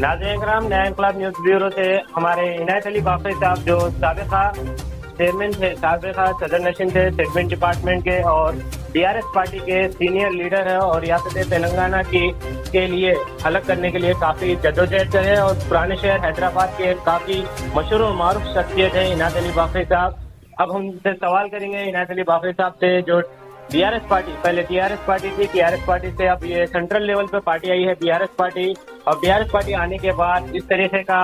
नाज़रीन इकराम, नया इंकलाब news bureau से हमारे इनायत अली बाफरी साहब जो साबिका चेयरमैन थे, साबिका सदर नशीन थे सेगमेंट डिपार्टमेंट के और DRS पार्टी के सीनियर लीडर है और रियासत तेलंगाना की के लिए अलग करने के लिए काफ़ी जद्दोजहद करे और पुराने शहर हैदराबाद के काफ़ी मशहूर और मारूफ शख्सियत है इनायत अली बाफरी साहब। अब हम उनसे सवाल करेंगे इनायत अली बाफरी साहब से, जो DRS पार्टी, पहले TRS पार्टी थी, TRS पार्टी से अब ये सेंट्रल लेवल पे पार्टी आई है BRS पार्टी, और BRS पार्टी आने के बाद इस तरीके का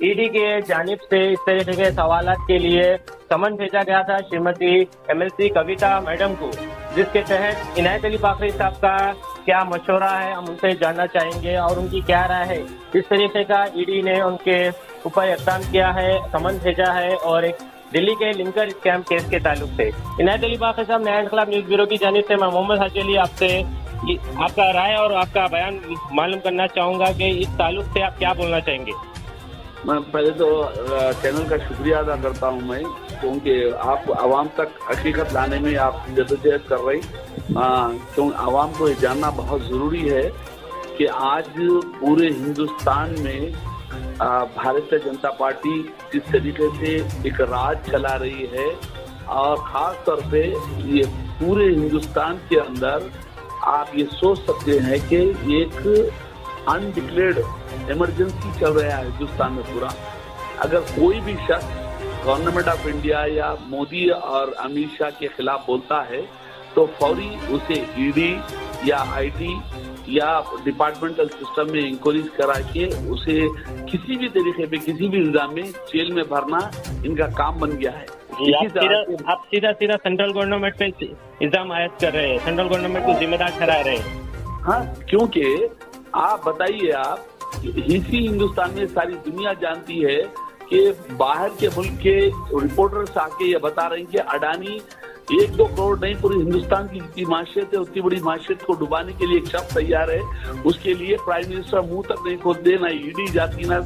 ED के जानिब से इस तरीके के सवालात के लिए समन भेजा गया था श्रीमती MLC कविता मैडम को, जिसके तहत इनायत अली बाफरी साहब का क्या मशवरा है हम उनसे जानना चाहेंगे और उनकी क्या राय है। इस तरीके का ED ने उनके ऊपर इक़दाम किया है, समन भेजा है और एक दिल्ली के लिंकर स्कैम केस के ताल्लुक से। इनायत अली बाफरी साहब, नया इंकलाब न्यूज़ ब्यूरो की जानिब से मैं मोहम्मद हाजी अली आपसे आपका राय और आपका बयान मालूम करना चाहूँगा कि इस ताल्लुक से आप क्या बोलना चाहेंगे। मैं पहले तो चैनल का शुक्रिया अदा करता हूं मैं, क्योंकि आप आवाम तक हकीकत लाने में आप जद्दोजहद कर रही, क्योंकि आवाम को ये जानना बहुत ज़रूरी है कि आज पूरे हिंदुस्तान में भारतीय जनता पार्टी जिस तरीके से एक राज चला रही है और ख़ास तौर पे ये पूरे हिंदुस्तान के अंदर आप ये सोच सकते हैं कि एक अनडिक्लेयर्ड इमरजेंसी चल रहा है हिंदुस्तान में पूरा। अगर कोई भी शख्स गवर्नमेंट ऑफ इंडिया या मोदी और अमित शाह के खिलाफ बोलता है तो फौरी उसे ED या IT या डिपार्टमेंटल सिस्टम में इंक्वायरी करा के उसे किसी भी तरीके पे किसी भी इल्जाम में जेल में भरना इनका काम बन गया है। आप सीधा सेंट्रल गवर्नमेंट पे इल्जाम आयद कर रहे हैं, सेंट्रल गवर्नमेंट को जिम्मेदार ठहरा रहे हैं। हाँ, क्योंकि आप बताइए, आप इसी हिंदुस्तान में सारी दुनिया जानती है कि बाहर के मुल्क के रिपोर्टर्स आके ये बता रहे हैं कि अडानी 1-2 करोड़ नहीं, पूरी हिंदुस्तान की जितनी माशियत है उतनी बड़ी माशियत को डुबाने के लिए एक शख्स तैयार है। उसके लिए प्राइम मिनिस्टर मुंह तक नहीं खोलते, ना ED जाती ना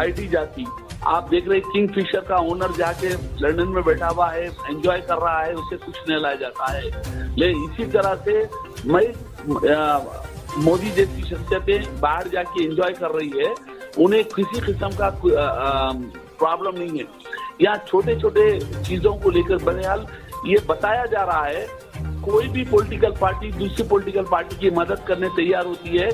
IT जाती। आप देख रहे किंग फिशर का ओनर जाके लंदन में बैठा हुआ है, एंजॉय कर रहा है, उसे कुछ नहीं लाया जाता है। लेकिन इसी तरह से मैं मोदी जैसी शख्सियतें बाहर जाके एंजॉय कर रही है, उन्हें किसी किस्म का प्रॉब्लम नहीं है। यहाँ छोटे छोटे चीजों को लेकर बहरहाल ये बताया जा रहा है, कोई भी पॉलिटिकल पार्टी दूसरी पॉलिटिकल पार्टी की मदद करने तैयार होती है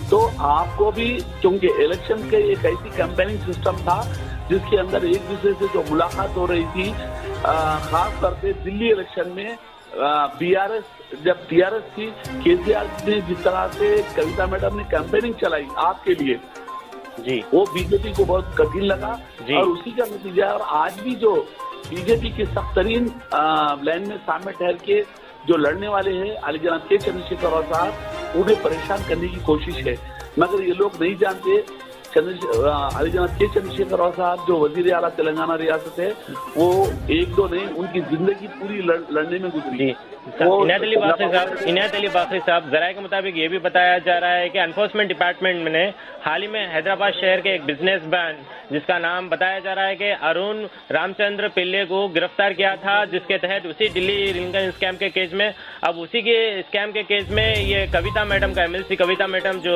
तो आपको भी, क्योंकि इलेक्शन के एक ऐसी कैंपेनिंग सिस्टम था जिसके अंदर एक दूसरे से जो मुलाकात हो रही थी, खास तौर पे दिल्ली इलेक्शन में BRS जब TRS थी, KCR ने जिस तरह से कविता मैडम ने कैंपेनिंग चलाई आपके लिए जी, वो बीजेपी को बहुत कठिन लगा और उसी का नतीजा। और आज भी जो बीजेपी के सख्त तरीन लाइन में सामने ठहर के जो लड़ने वाले हैं अली जनाब के चंद्रशेखर राव साहब, उन्हें परेशान करने की कोशिश है, मगर ये लोग नहीं जानते अली जनाब के चंद्रशेखर राव साहब जो वजीर आला तेलंगाना रियासत है, वो 1-2 नहीं, उनकी जिंदगी पूरी लड़ने में गुजरी। इनायत अली बाफरी साहब, जराये के मुताबिक ये भी बताया जा रहा है कि एनफोर्समेंट डिपार्टमेंट ने हाल ही में हैदराबाद शहर के एक बिजनेसमैन जिसका नाम बताया जा रहा है कि अरुण रामचंद्र पिल्ले को गिरफ्तार किया था, जिसके तहत उसी दिल्ली लिंकन स्कैम के केस में, अब उसी के स्कैम के केस में ये कविता मैडम का MLC कविता मैडम जो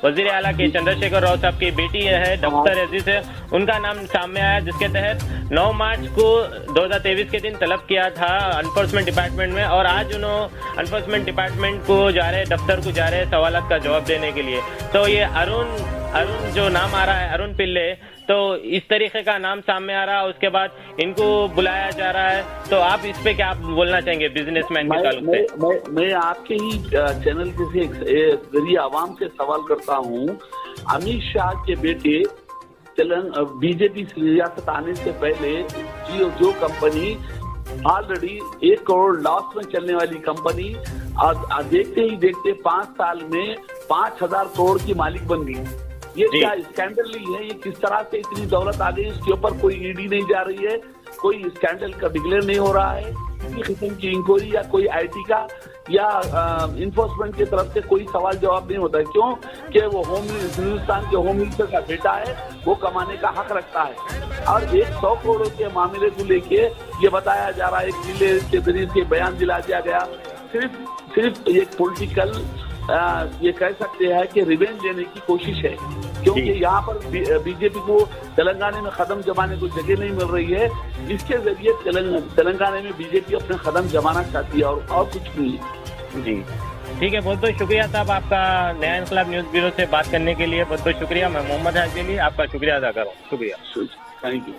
वजीर आला के चंद्रशेखर राव साहब की बेटी है, दफ्तर अजीज है, उनका नाम सामने आया, जिसके तहत 9 मार्च को 2023 के दिन तलब किया था एनफोर्समेंट डिपार्टमेंट में, और आज उन्होंने एनफोर्समेंट डिपार्टमेंट को जा रहे, दफ्तर को जा रहे सवालात का जवाब देने के लिए। तो ये अरुण जो नाम आ रहा है, अरुण पिल्ले, तो इस तरीके का नाम सामने आ रहा है, उसके बाद इनको बुलाया जा रहा है, तो आप इस पे क्या बोलना चाहेंगे बिजनेसमैन के ताल्लुक से? मैं आपके ही चैनल के जरिए आवाम से सवाल करता हूँ, अमित शाह के बेटे बीजेपी रियासत आने से पहले जो कंपनी ऑलरेडी 1 करोड़ लॉस में चलने वाली कंपनी और देखते ही देखते 5 साल में 5000 करोड़ की मालिक बन गई। ये क्या स्कैंडल नहीं है? ये किस तरह से इतनी दौलत आ गई? इसके ऊपर कोई ED नहीं जा रही है, कोई स्कैंडल का डिक्लेयर नहीं हो रहा है, किसी किस्म की इंक्वायरी या कोई IT का या इन्फोर्समेंट की तरफ से कोई सवाल जवाब नहीं होता है। क्यों? कि वो हिंदुस्तान के होम मिनिस्टर का बेटा है, वो कमाने का हक रखता है। और 100 करोड़ के मामले को लेके ये बताया जा रहा है, जिले के जरिए से बयान दिला दिया गया, सिर्फ एक पॉलिटिकल ये कह सकते हैं कि रिवेंज लेने की कोशिश है। क्योंकि जी। यहाँ पर बीजेपी को तेलंगाना में कदम जमाने को जगह नहीं मिल रही है, जिसके जरिए तेलंगाना में बीजेपी अपने कदम जमाना चाहती है और कुछ नहीं है। जी ठीक है, बहुत बहुत शुक्रिया साहब आपका नया इनकलाब न्यूज़ ब्यूरो से बात करने के लिए। बहुत बहुत शुक्रिया। मैं मोहम्मद हाजी अली आपका शुक्रिया अदा कर रहा हूँ। शुक्रिया। Thank you.